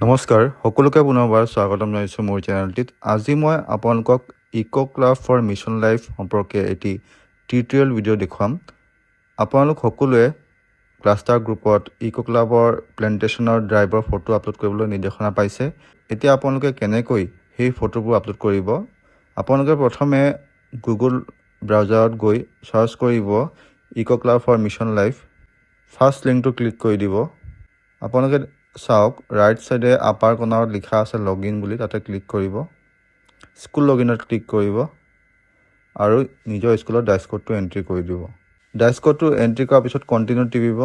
নমস্কাৰ সকলোকে পুনৰবাৰ স্বাগতম জনাইছোঁ মোৰ চেনেলটিত। আজি মই আপোনালোকক eco club for mission life সম্পৰ্কে এটি টিউটৰিয়েল ভিডিঅ' দেখুৱাম। আপোনালোক সকলোৱে ক্লাষ্টাৰ গ্ৰুপত ইকো ক্লাবৰ প্লেণ্টেশ্যনৰ ড্ৰাইভৰ ফটো আপলোড কৰিবলৈ নিৰ্দেশনা পাইছে। এতিয়া আপোনালোকে কেনেকৈ সেই ফটোবোৰ আপলোড কৰিব, আপোনালোকে প্ৰথমে গুগল ব্ৰাউজাৰত গৈ চাৰ্চ কৰিব eco club for mission life. First লিংকটো ক্লিক কৰি দিব। আপোনালোকে চাওক ৰাইট চাইডে আপাৰ কৰ্ণাৰত লিখা আছে লগইন বুলি, তাতে ক্লিক কৰিব। স্কুল লগইনত ক্লিক কৰিব আৰু নিজৰ স্কুলৰ ডেছক'ডটো এণ্ট্ৰি কৰি দিব। ডেছক'ডটো এণ্ট্ৰি কৰাৰ পিছত কণ্টিনিউ টিপিব।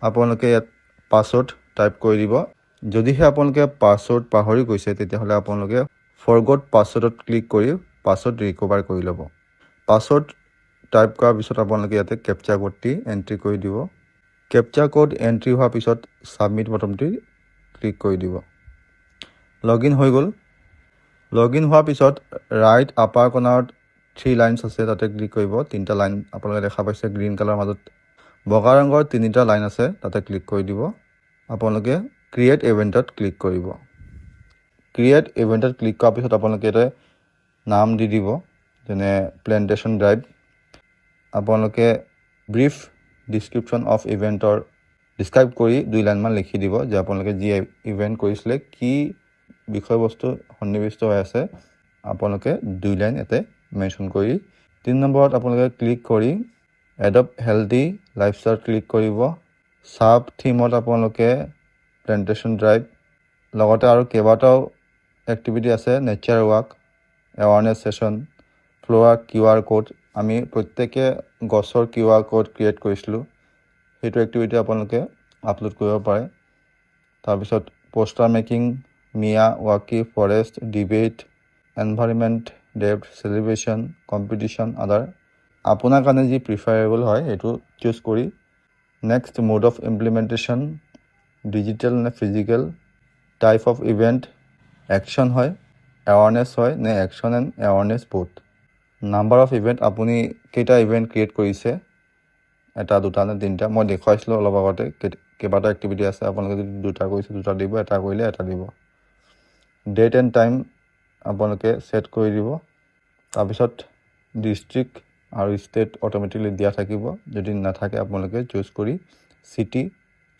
আপোনালোকে ইয়াত পাছৱৰ্ড টাইপ কৰি দিব। যদিহে আপোনালোকে পাছৱৰ্ড পাহৰি গৈছে তেতিয়াহ'লে আপোনালোকে ফৰগট পাছৱৰ্ডত ক্লিক কৰি পাছৱৰ্ড ৰিকভাৰ কৰি ল'ব। পাছৱৰ্ড টাইপ কৰাৰ পিছত আপোনালোকে ইয়াতে কেপচা কোডটি এণ্ট্ৰি কৰি দিব। কেপচা কোড এণ্ট্ৰি হোৱাৰ পিছত ছাবমিট বটনটি ক্লিক কৰি দিব। লগইন হৈ গ'ল। লগইন হোৱাৰ পিছত ৰাইট আপাৰ কৰ্ণাৰত 3 লাইনছ আছে, তাতে ক্লিক কৰিব। 3টা লাইন আপোনালোকে দেখা পাইছে, গ্ৰীণ কালাৰৰ মাজত বগা ৰঙৰ 3টা লাইন আছে, তাতে ক্লিক কৰি দিব। আপোনালোকে ক্ৰিয়েট ইভেণ্টত ক্লিক কৰিব। ক্ৰিয়েট ইভেণ্টত ক্লিক কৰাৰ পিছত আপোনালোকে ইয়াতে নাম দি দিব, যেনে প্লেণ্টেশ্যন ড্ৰাইভ। আপোনালোকে ব্ৰিফ ডিছক্ৰিপশ্যন অফ ইভেণ্টৰ ডিছক্ৰাইব কৰি 2 লাইনমান লিখি দিব যে আপোনালোকে যি ইভেণ্ট কৰিছিলে কি বিষয়বস্তু সন্নিৱিষ্ট হৈ আছে, আপোনালোকে 2 লাইন ইয়াতে মেনশ্যন কৰি 3 নম্বৰত আপোনালোকে ক্লিক কৰি এডপ্ট হেল্থি লাইফষ্টাইল ক্লিক কৰিব। ছাব থিমত আপোনালোকে প্লেণ্টেশ্যন ড্ৰাইভ, লগতে আৰু কেইবাটাও এক্টিভিটি আছে, nature walk, awareness session, flora QR code. আমি প্ৰত্যেকে গছৰ QR কোড ক্ৰিয়েট কৰিছিলোঁ, সেইটো এক্টিভিটি আপোনালোকে আপলোড কৰিব পাৰে। তাৰপিছত poster making, Miyawaki forest debate, environment day celebration, competition other. আপোনাৰ কাৰণে যি প্ৰিফাৰেবল হয় সেইটো চুজ কৰি next mode of implementation, digital নে physical, type of event, action হয়, এৱাৰনেছ হয় নে action and awareness both, number of event, আপুনি কেইটা ইভেণ্ট ক্ৰিয়েট কৰিছে, 1, 2 নে 3টা। মই দেখুৱাইছিলোঁ অলপ আগতে কেইবাটা এক্টিভিটি আছে, আপোনালোকে যদি 2টা কৰিছে 2টা দিব, 1 কৰিলে 1 দিব। ডেট এণ্ড টাইম আপোনালোকে ছেট কৰি দিব। তাৰপিছত ডিষ্ট্ৰিক্ট আৰু ষ্টেট অট'মেটিকলি দিয়া থাকিব, যদি নাথাকে আপোনালোকে চুজ কৰি চিটি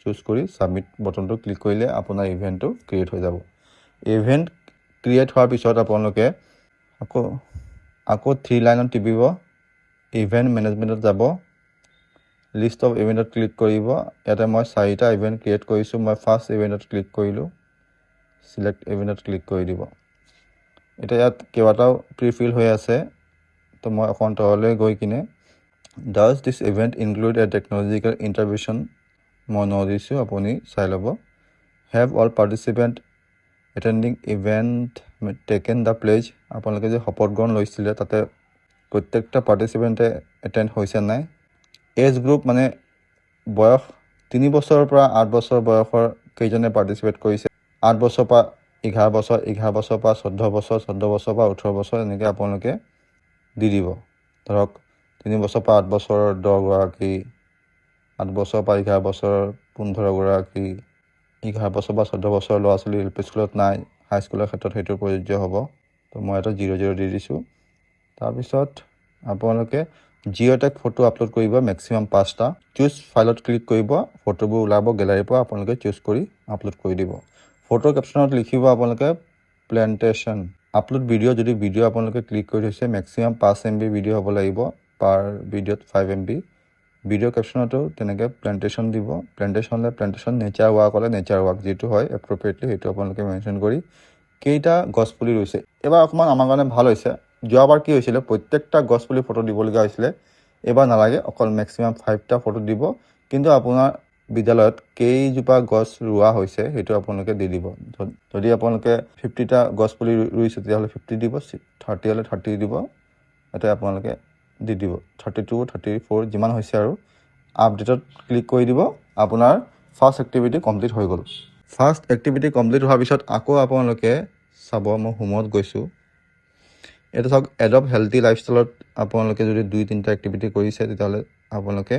চুজ কৰি ছাবমিট বটনটো ক্লিক কৰিলে আপোনাৰ ইভেণ্টটো ক্ৰিয়েট হৈ যাব। ইভেণ্ট ক্ৰিয়েট হোৱাৰ পিছত আপোনালোকে আকৌ 3 লাইনত টিপিব, ইভেণ্ট মেনেজমেণ্টত যাব, লিষ্ট অফ ইভেণ্টত ক্লিক কৰিব। ইয়াতে মই 4টা ইভেণ্ট ক্ৰিয়েট কৰিছোঁ, মই ফাৰ্ষ্ট ইভেণ্টত ক্লিক কৰিলোঁ, ছিলেক্ট ইভেণ্টত ক্লিক কৰি দিব। এতিয়া ইয়াত কেইবাটাও প্ৰিফিল হৈ আছে, তো মই অকণ তললৈ গৈ কিনে does this event include a technological intervention, মই ন দিছোঁ, আপুনি চাই ল'ব। Have all participant attending event taken the pledge, আপোনালোকে যে শপত গ্ৰহণ লৈছিলে তাতে প্ৰত্যেকটা পাৰ্টিচিপেণ্টে এটেণ্ড হৈছে নাই। এজ গ্ৰুপ মানে বয়স 3 বছৰৰ পৰা 8 বছৰ বয়সৰ কেইজনে পাৰ্টিচিপেট কৰিছে, 8 বছৰৰ পৰা 11 বছৰ, 11 বছৰৰ পৰা 14 বছৰ, 14 বছৰৰ পৰা 18 বছৰ, এনেকৈ আপোনালোকে দি দিব। ধৰক 3 বছৰৰ পৰা 8 বছৰৰ 10 গৰাকী, 8 বছৰৰ পৰা 11 বছৰৰ 15 গৰাকী, 11 বছৰ পৰা 14 বছৰৰ ল'ৰা ছোৱালী এল পি স্কুলত নাই, হাইস্কুলৰ ক্ষেত্ৰত সেইটো প্ৰযোজ্য হ'ব। তো মই এটা 0 দি দিছোঁ। তাৰপিছত আপোনালোকে জিঅ'টেগ ফটো আপলোড কৰিব, মেক্সিমাম 5টা। চুজ ফাইলত ক্লিক কৰিব, ফটোবোৰ ওলাব গেলাৰীৰ পৰা, আপোনালোকে চুজ কৰি আপলোড কৰি দিব। ফটো কেপশ্যনত লিখিব আপোনালোকে প্লেণ্টেশ্যন। আপলোড ভিডিঅ', যদি ভিডিঅ' আপোনালোকে ক্লিক কৰি থৈছে, মেক্সিমাম 5 MB ভিডিঅ' হ'ব লাগিব, পাৰ ভিডিঅ'ত 5 MB। ভিডিঅ' কেপশ্যনতো তেনেকৈ প্লেণ্টেশ্যন দিব, প্লেণ্টেশ্যন হ'লে প্লেণ্টেশ্যন, নেচাৰ ৱাক হ'লে নেচাৰ ৱাক, যিটো হয় এপ্ৰপ্ৰিয়েটলি সেইটো আপোনালোকে মেনশ্যন কৰি কেইটা গছপুলি ৰুইছে। এইবাৰ অকণমান আমাৰ কাৰণে ভাল হৈছে, যোৱাবাৰ কি হৈছিলে প্ৰত্যেকটা গছপুলি ফটো দিবলগীয়া হৈছিলে, এইবাৰ নালাগে, অকল মেক্সিমাম 5টা ফটো দিব। কিন্তু আপোনাৰ বিদ্যালয়ত কেইজোপা গছ ৰোৱা হৈছে সেইটো আপোনালোকে দি দিব। যদি আপোনালোকে 50টা গছপুলি ৰুইছে তেতিয়াহ'লে 50 দিব, 30 হ'লে 30 দিব, ইয়াতে আপোনালোকে দি দিব 32, 34 যিমান হৈছে আৰু। আপডেটত ক্লিক কৰি দিব, আপোনাৰ ফাৰ্ষ্ট এক্টিভিটি কমপ্লিট হৈ গ'ল। ফাৰ্ষ্ট এক্টিভিটি কমপ্লিট হোৱাৰ পিছত আকৌ আপোনালোকে চাব, মই হোমত গৈছোঁ, এইটো চাওক এডপ্ট হেল্থি লাইফষ্টাইলত আপোনালোকে যদি 2-3টা এক্টিভিটি কৰিছে তেতিয়াহ'লে আপোনালোকে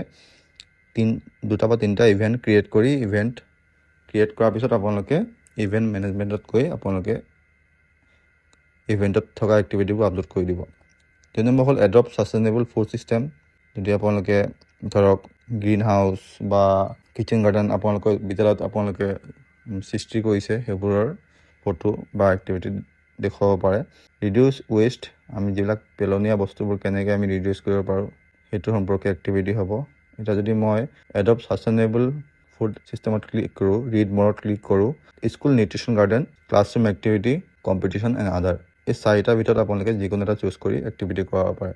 2টা বা 3টা ইভেণ্ট ক্ৰিয়েট কৰাৰ পিছত আপোনালোকে ইভেণ্ট মেনেজমেণ্টত গৈ আপোনালোকে ইভেণ্টত থকা এক্টিভিটিবোৰ আপলোড কৰি দিব। 2 নম্বৰ হ'ল এডপ্ট ছাষ্টেইনেবল ফুড ছিষ্টেম। যদি আপোনালোকে ধৰক গ্ৰীণ হাউচ বা কিটচেন গাৰ্ডেন আপোনালোকৰ বিদ্যালয়ত আপোনালোকে সৃষ্টি কৰিছে, সেইবোৰৰ ফটো বা এক্টিভিটি দেখুৱাব পাৰে। ৰিডিউচ ৱেষ্ট, আমি যিবিলাক পেলনীয়া বস্তুবোৰ কেনেকৈ আমি ৰিডিউচ কৰিব পাৰোঁ সেইটো সম্পৰ্কে এক্টিভিটি হ'ব। এতিয়া যদি মই এডপ্ট ছাষ্টেইনেবল ফুড ছিষ্টেমত ক্লিক কৰোঁ, ৰিড মৰত ক্লিক কৰোঁ, school nutrition garden, classroom activity, competition and other, এই 4টাৰ ভিতৰত আপোনালোকে যিকোনো এটা চুজ কৰি এক্টিভিটি কৰাব পাৰে।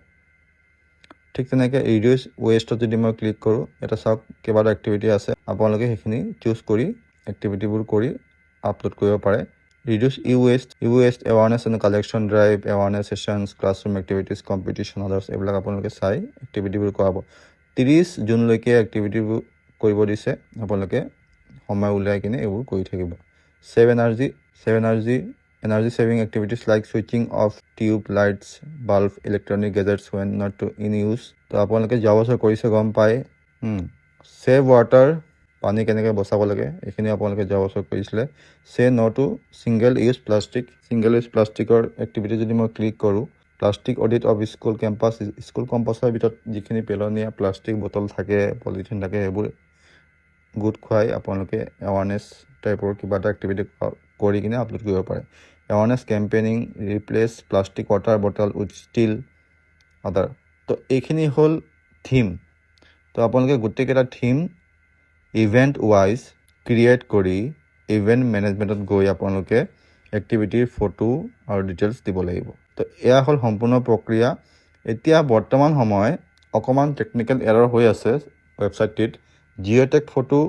ঠিক তেনেকৈ ৰিডিউচ ৱেষ্টত যদি মই ক্লিক কৰোঁ, এটা চাওক কেইবাটা এক্টিভিটি আছে, আপোনালোকে সেইখিনি চুজ কৰি এক্টিভিটিবোৰ কৰি আপলোড কৰিব পাৰে। Reduce e waste awareness and collection drive, awareness sessions, classroom activities, competition others, এইবিলাক আপোনালোকে চাই এক্টিভিটিবোৰ কৰাব। 30 জুনলৈকে এক্টিভিটিবোৰ কৰিব দিছে, আপোনালোকে সময় উলিয়াই কিনে এইবোৰ কৰি থাকিব। Save energy saving activities like switching off tube lights, bulb, electronic gadgets when not to in use. তো আপোনালোকে যোৱা বছৰ কৰিছে গম পায়। ছেভ ৱাটাৰ, পানী কেনেকৈ বচাব লাগে এইখিনি আপোনালোকে যোৱা বছৰ কৰিছিলে। ছে ন টু ছিংগল ইউজ প্লাষ্টিকৰ এক্টিভিটি যদি মই ক্লিক কৰোঁ, প্লাষ্টিক অডিট অফ স্কুল কেম্পাছৰ ভিতৰত যিখিনি পেলনীয়া প্লাষ্টিক বটল থাকে, পলিথিন থাকে, সেইবোৰ গোট খুৱাই আপোনালোকে এৱাৰনেছ টাইপৰ কিবা এটা এক্টিভিটি কৰি কিনে আপলোড কৰিব পাৰে। Awareness campaigning, replace plastic water bottle with steel আদাৰ। তো এইখিনি হ'ল থিম। তো আপোনালোকে গোটেইকেইটা থিম ইভেণ্ট ৱাইজ ক্ৰিয়েট কৰি ইভেণ্ট মেনেজমেণ্টত গৈ আপোনালোকে এক্টিভিটিৰ ফটো আৰু ডিটেইলছ দিব লাগিব। তো এয়া হ'ল সম্পূৰ্ণ প্ৰক্ৰিয়া। এতিয়া বৰ্তমান সময় অকণমান টেকনিকেল এৰৰ হৈ আছে ৱেবছাইটটিত। জিঅ'টেগ ফটো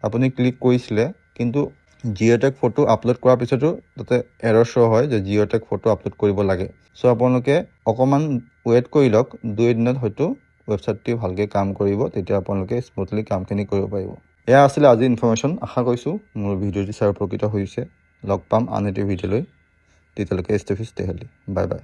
আপুনি ক্লিক কৰিছিলে, কিন্তু জিঅ'টেগ ফটো আপলোড কৰাৰ পিছতো তাতে এৰৰ শ্ব' হয় যে জিঅ'টেগ ফটো আপলোড কৰিব লাগে। চ' আপোনালোকে অকণমান ৱেইট কৰি লওক, 2 এদিনত হয়তো ৱেবছাইটটি ভালকৈ কাম কৰিব, তেতিয়া আপোনালোকে স্মুথলি কামখিনি কৰিব পাৰিব। এয়া আছিলে আজি ইনফৰ্মেশ্যন। আশা কৰিছোঁ মোৰ ভিডিঅ'টি চাই উপকৃত হৈছে। লগ পাম আন এটি ভিডিঅ'লৈ। তেতিয়ালৈকে stay fit, stay healthy. Bye বাই।